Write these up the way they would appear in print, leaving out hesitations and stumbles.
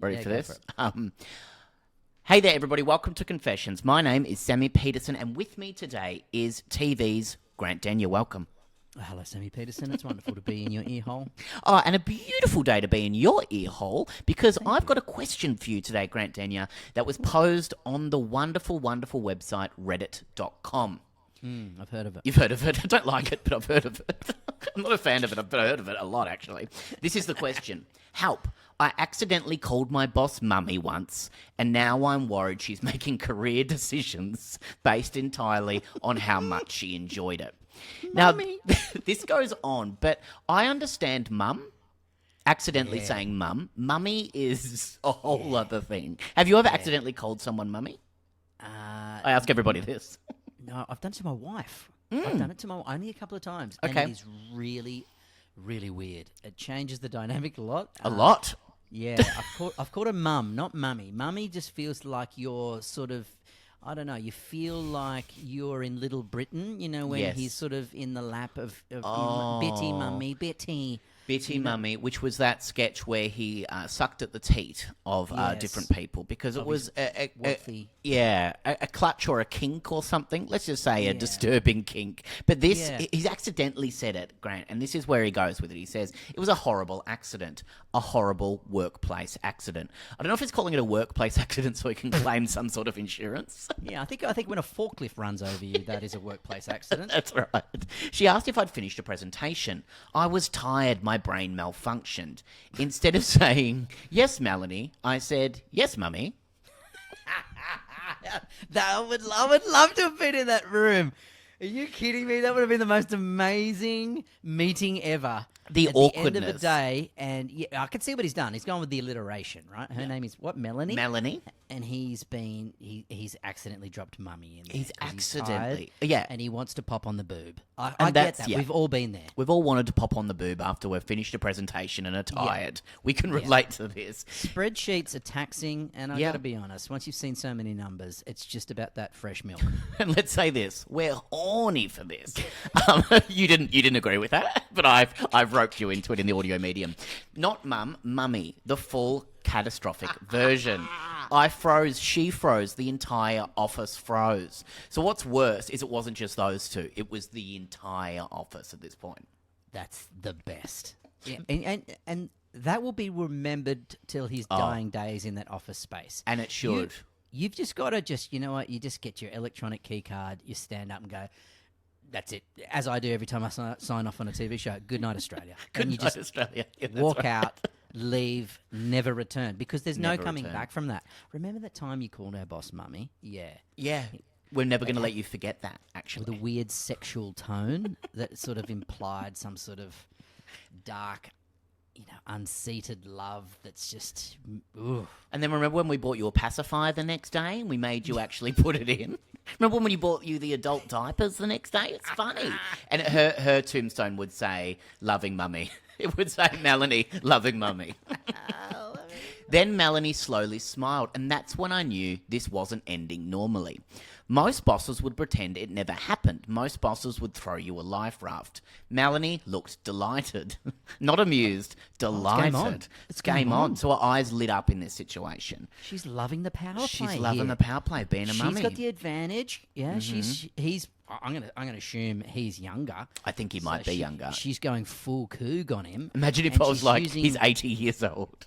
Ready for go this? for Hey there, everybody. Welcome to Confessions. My name is Sammy Peterson, and with me today is TV's Grant Denyer. Welcome. Hello, Sammy Peterson. It's wonderful to be in your ear hole. Oh, and a beautiful day to be in your ear hole because I've got a question for you today, Grant Denyer, that was posed on the wonderful, wonderful website reddit.com. I've heard of it. You've heard of it. I don't like it, but I've heard of it. I'm not a fan of it, but I've heard of it a lot, actually. This is the question. Help. I accidentally called my boss mummy once, and now I'm worried she's making career decisions based entirely on how much she enjoyed it. Mummy. Now, this goes on, but I understand mum. Accidentally Yeah. saying mum. Mummy is a whole other thing. Have you ever accidentally called someone mummy? I ask everybody this. No, I've done it to my wife. I've done it to my only a couple of times. Okay. And it is really, really weird. It changes the dynamic a lot. A lot. Yeah, I've called her mum, not mummy. Mummy just feels like you're sort of, I don't know, you feel like you're in Little Britain, you know, when Yes. he's sort of in the lap of Oh. Betty, mummy, Betty. Bitty Mummy, which was that sketch where he sucked at the teat of Yes. different people because it was a Wealthy. clutch or a kink or something. Let's just say a Yeah. disturbing kink. But this, Yeah. he's accidentally said it, Grant, and this is where he goes with it. He says, it was a horrible accident, a horrible workplace accident. I don't know if he's calling it a workplace accident so he can claim some sort of insurance. Yeah, I think when a forklift runs over you, that is a workplace accident. That's right. She asked if I'd finished a presentation. I was tired. My brain malfunctioned. Instead of saying, yes, Melanie, I said, yes, Mummy. I would love to have been in that room. Are you kidding me? That would have been the most amazing meeting ever. The At the end of awkwardness. the day, and yeah, I can see what he's done. He's gone with the alliteration, right? Her name is what? Melanie. Melanie. And he's accidentally dropped mummy in there. He's 'cause accidentally- tired yeah. and he wants to pop on the boob. I And get that's- that. yeah. We've all been there. We've all wanted to pop on the boob after we've finished a presentation and are tired. We can relate to this. Spreadsheets are taxing, and I Yeah. got to be honest. Once you've seen so many numbers, it's just about that fresh milk. And let's say this: we're horny for this. You didn't agree with that, but I've roped you into it in the audio medium. Not mum, mummy, the full catastrophic version. I froze, she froze, the entire office froze. So what's worse is it wasn't just those two; it was the entire office at this point. That's the best. Yeah. And that will be remembered till his dying days in that office space. And it should. You've just got to you know what, you just get your electronic key card, you stand up and go, that's it. As I do every time I sign off on a TV show, good night, Australia. Good and you night, just Australia. Yeah, that's walk right. out, leave, never return, because there's no Never coming return. back from that. Remember that time you called our boss mummy? Yeah. Yeah, we're never going to let you forget that. With a Actually, weird sexual tone that sort of implied some sort of dark, unseated love that's just, ooh. and then remember when we bought you a pacifier the next day and we made you actually put it in? Remember when you bought you the adult diapers the next day? It's funny. And her tombstone would say, loving mummy. It would say, Melanie, loving mummy. Then Melanie slowly smiled, and that's when I knew this wasn't ending normally. Most bosses would pretend it never happened. Most bosses would throw you a life raft. Melanie looked delighted. Not amused, delighted. on. It's game on. So her eyes lit up in this situation. She's loving the power play. She's loving here. the power play, being a She's mummy. got the advantage. Yeah, he's. I'm gonna assume he's younger. I think he might be younger. She's going full coog on him. Imagine if and I was she's like, using- he's 80 years old.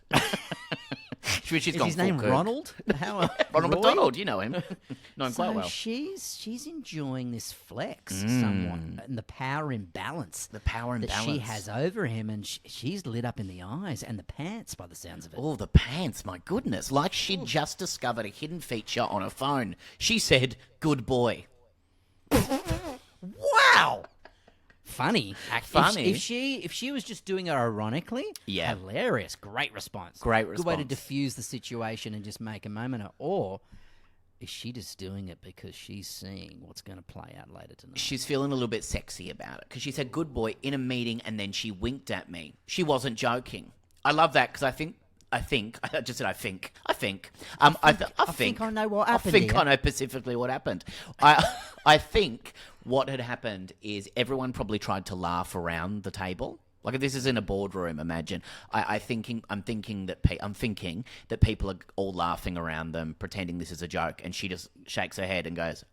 She's Is gone his full name Kirk. Ronald? How, Ronald Roy? McDonald, you know him. Know him So quite well. she's enjoying this flex somewhat, and the power imbalance. The power that imbalance. she has over him, and she's lit up in the eyes and the pants by the sounds of it. Oh, the pants, my goodness. Like she'd just discovered a hidden feature on her phone. She said, good boy. Wow. Funny. Funny. If she was just doing it ironically, Yeah. hilarious. Great response. Great Good way to response. diffuse the situation and just make a moment of, or is she just doing it because she's seeing what's going to play out later tonight? She's feeling a little bit sexy about it because she said good boy in a meeting and then she winked at me. She wasn't joking. I love that because I think I just said I think. I think I know what happened I think here. I know specifically what happened. I think what had happened is everyone probably tried to laugh around the table Like if this is in a boardroom, imagine. I'm thinking that people are all laughing around them, pretending this is a joke, and she just shakes her head and goes,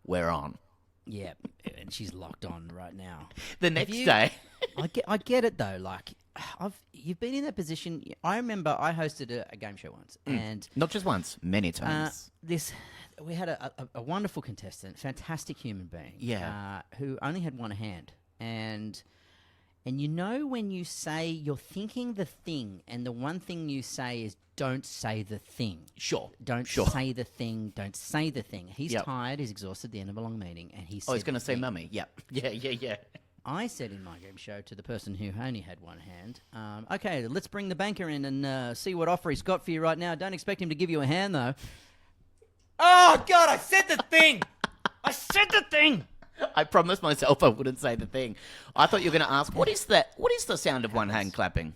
we're on. Yeah, and she's locked on right now. The next day. I get it though. Like, you've been in that position. I remember I hosted a game show once, and Not just once, many times. we had a wonderful contestant, fantastic human being, Yeah. who only had one hand, and you know when you say you're thinking the thing, and the one thing you say is don't say the thing. Sure. Don't Sure. say the thing. Don't say the thing. He's Yep. tired. He's exhausted at the end of a long meeting, and he said, Oh, he's going to the say thing. mummy. Yep. Yeah. I said in my game show to the person who only had one hand, okay, let's bring the banker in and see what offer he's got for you right now. Don't expect him to give you a hand, though. Oh, God, I said the thing! I said the thing! I promised myself I wouldn't say the thing. I thought you were going to ask, what is that? What is the sound of one hand clapping?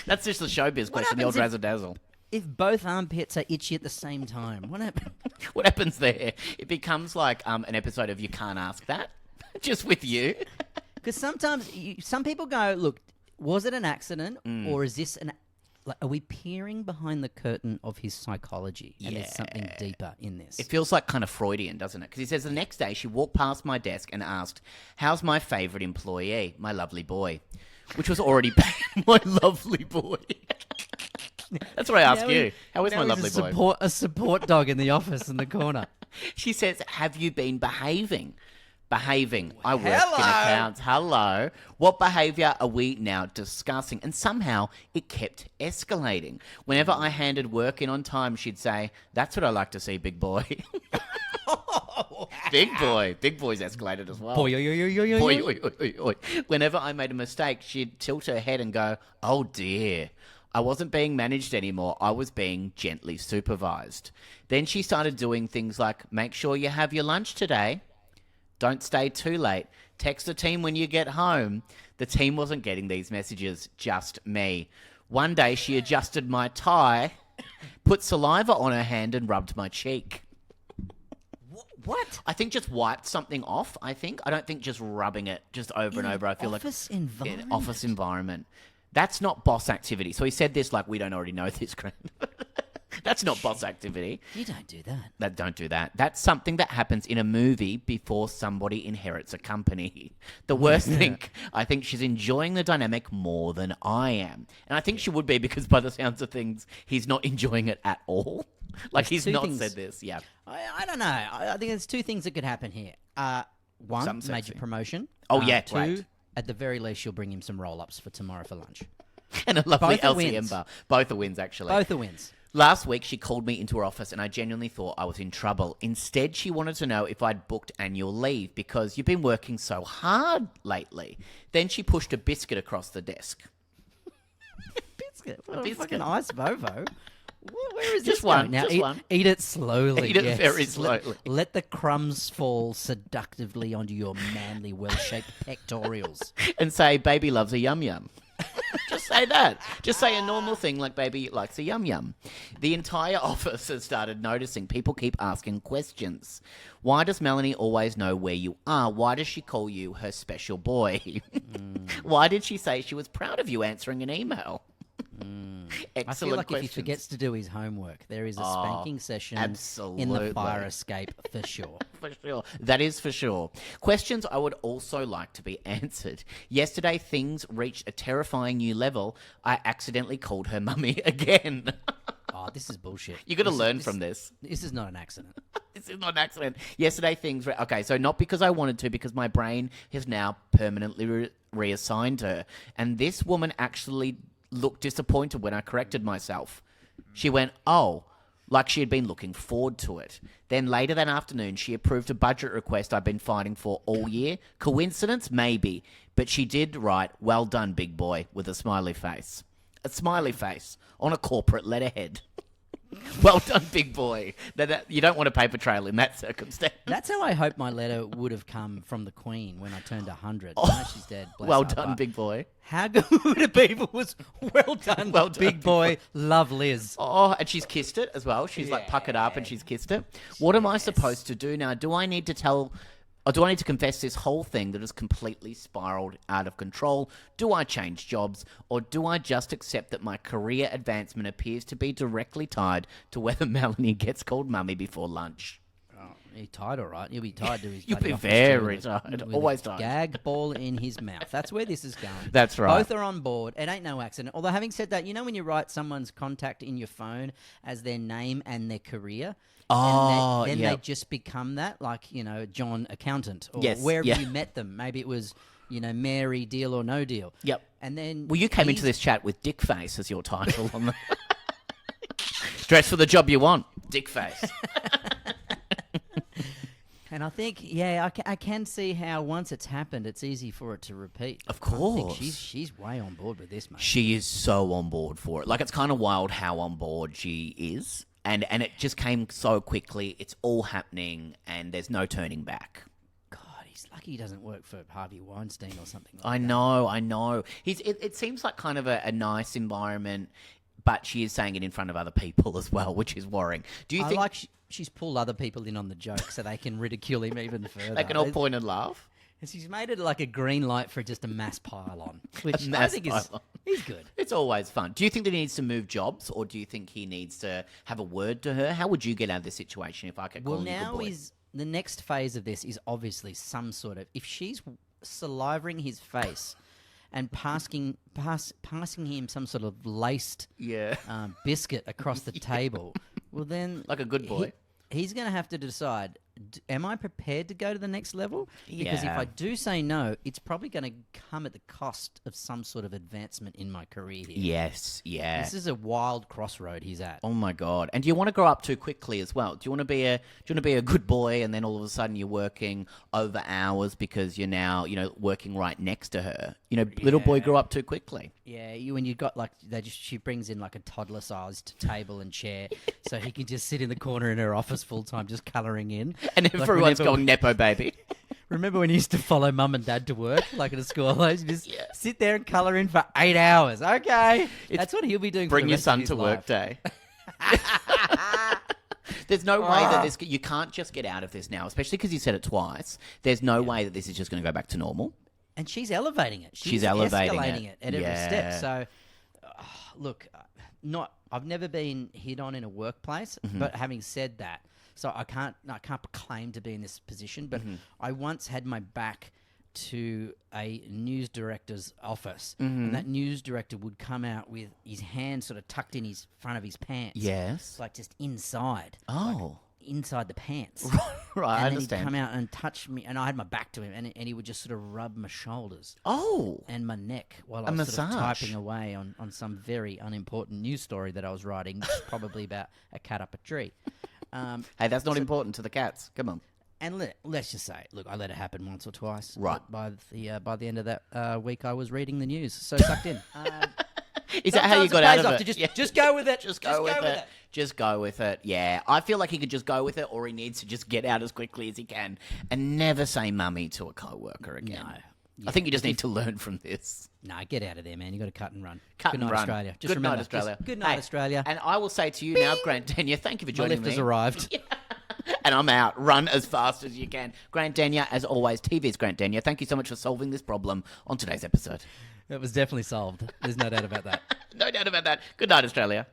That's just the showbiz question, the old happens razzle dazzle. If both armpits are itchy at the same time, what happens? What happens there? It becomes like an episode of You Can't Ask That, just with you. Because sometimes some people go, look, was it an accident or is this are we peering behind the curtain of his psychology and there's something deeper in this? It feels like kind of Freudian, doesn't it? Because he says the next day she walked past my desk and asked, how's my favourite employee, my lovely boy? Which was already my lovely boy. That's what I ask you. How is my lovely boy? A support dog in the office in the corner. She says, have you been behaving? Behaving. I work in accounts. Hello. What behaviour are we now discussing? And somehow it kept escalating. Whenever I handed work in on time, she'd say, that's what I like to see, big boy. Big boy. Big boy's escalated as well. Boy. Boy. Whenever I made a mistake, she'd tilt her head and go, oh dear. I wasn't being managed anymore. I was being gently supervised. Then she started doing things like, make sure you have your lunch today. Don't stay too late. Text the team when you get home. The team wasn't getting these messages, just me. One day she adjusted my tie, put saliva on her hand and rubbed my cheek. What? I think just wiped something off, I don't think just rubbing it just over and over. I feel office like environment. in office environment. That's not boss activity. So he said this like we don't already know this, Grant. That's not boss activity. You don't do that. Don't do that. That's something that happens in a movie before somebody inherits a company. The worst thing, I think she's enjoying the dynamic more than I am. And I think she would be because by the sounds of things, he's not enjoying it at all. Like he's not said this. Yeah. I don't know. I think there's two things that could happen here. One, Something major sexy. promotion. Oh, yeah, Two, great. at the very least, you'll bring him some roll-ups for tomorrow for lunch. And a lovely Both are LCM wins. bar. Both are wins, actually. Both are wins. Last week, she called me into her office and I genuinely thought I was in trouble. Instead, she wanted to know if I'd booked annual leave because you've been working so hard lately. Then she pushed a biscuit across the desk. Biscuit? What a biscuit. fucking ice Vovo. Where is Just this one, going? Now, just one. Eat it slowly. Eat it yes. very slowly. Let the crumbs fall seductively onto your manly, well-shaped pectorials. And say, baby loves a yum-yum. Just say that. Just say a normal thing like baby likes a yum-yum. The entire office has started noticing people keep asking questions. Why does Melanie always know where you are? Why does she call you her special boy? Why did she say she was proud of you answering an email? Excellent I feel like questions. if he forgets to do his homework, there is a spanking session in absolutely. the fire escape for sure. For sure. That is for sure. Questions I would also like to be answered. Yesterday, things reached a terrifying new level. I accidentally called her mummy again. Oh, this is bullshit. You got to learn from this. This is not an accident. This is not an accident. Yesterday, things... Okay, so not because I wanted to, because my brain has now permanently reassigned her. And this woman actually looked disappointed when I corrected myself. She went, oh, like she had been looking forward to it. Then later that afternoon, she approved a budget request I've been fighting for all year. Coincidence? Maybe. But she did write, well done, big boy, with a smiley face. A smiley face on a corporate letterhead. Well done, big boy. You don't want a paper trail in that circumstance. That's how I hope my letter would have come from the Queen when I turned 100. Now she's dead. Bless Well her, done, but big boy. How good a people was well done, big boy. Love Liz. Oh, and she's kissed it as well. She's like puckered up and she's kissed it. What am I supposed to do now? Do I need to tell... Or do I need to confess this whole thing that has completely spiraled out of control? Do I change jobs? Or do I just accept that my career advancement appears to be directly tied to whether Melanie gets called mummy before lunch? He's tied, all right. You'll be tied to his. You'll bloody be office very with tied. with Always a tied. Gag ball in his mouth. That's where this is going. That's right. Both are on board. It ain't no accident. Although, having said that, you know when you write someone's contact in your phone as their name and their career? Oh, then yeah. they just become that, like, John Accountant, or Yes, wherever yeah. you met them. Maybe it was, Mary Deal or No Deal. Yep. And then Well, you came into this chat with Dick Face as your title on the dress for the job you want, Dick Face. And I think, I can see how once it's happened, it's easy for it to repeat. Of I think course. she's way on board with this, mate. She is so on board for it. Like, it's kind of wild how on board she is. And it just came so quickly. It's all happening, and there's no turning back. God, he's lucky he doesn't work for Harvey Weinstein or something like I that. know. It seems like kind of a nice environment, but she is saying it in front of other people as well, which is worrying. Do you I think like she's pulled other people in on the joke so they can ridicule him even further. they can all point and laugh? And she's made it like a green light for just a mass pile on, which I mass think pile-on. he's good. It's always fun. Do you think that he needs to move jobs, or do you think he needs to have a word to her? How would you get out of this situation if I could call Well, you good now boy? the next phase of this is obviously some sort of, if she's salivering his face and passing him some sort of laced Yeah. biscuit across the table, well then, Like a good boy. he's going to have to decide, am I prepared to go to the next level? Because if Yeah. I do say no, it's probably going to come at the cost of some sort of advancement in my career here. Yes, yeah. This is a wild crossroad he's at. Oh my god! And do you want to grow up too quickly as well? Do you want to be a good boy, and then all of a sudden you're working over hours because you're now working right next to her? Little boy grew up too quickly. Yeah, when you got like she brings in like a toddler-sized table and chair, so he can just sit in the corner in her office full time, just colouring in. And everyone's going nepo baby. Remember when you used to follow mum and dad to work, like at a school? You just sit there and colour in for 8 hours. Okay, that's what he'll be doing. Bring for the your rest son of his to life. work day. There's no way that you can't just get out of this now, especially because you said it twice. There's no way that this is just going to go back to normal. And she's elevating it. She's elevating escalating it. at every step. Yeah. So, look, I've never been hit on in a workplace, but having said that, so I can't claim to be in this position, but I once had my back to a news director's office, and that news director would come out with his hand sort of tucked in his front of his pants. Yes. Like just inside. Oh. Inside the pants. Right, I and then understand. he'd come out and touch me, and I had my back to him, and he would just sort of rub my shoulders Oh. and my neck while A I was sort of massage. typing away on some very unimportant news story that I was writing, which is probably about a cat up a tree. Hey, that's not important to the cats. Come on. And let's just say, look, I let it happen once or twice. Right. But by the end of that week, I was reading the news, so sucked in. Is that how you Sometimes got it out pays of off it? to just go with it. Just go with it. Just go with it. Yeah. I feel like he could just go with it, or he needs to just get out as quickly as he can and never say mummy to a co-worker again. No. I think you just need to learn from this. No, get out of there, man. You got to cut and run. Cut Good and night, run. Australia. Just Good remember, night, Australia. just good night, Hey, Australia. And I will say to you now, Grant Dania, thank you for My joining lift me. has arrived. And I'm out. Run as fast as you can. Grant Dania, as always, TV's Grant Dania. Thank you so much for solving this problem on today's episode. It was definitely solved. There's no doubt about that. No doubt about that. Good night, Australia.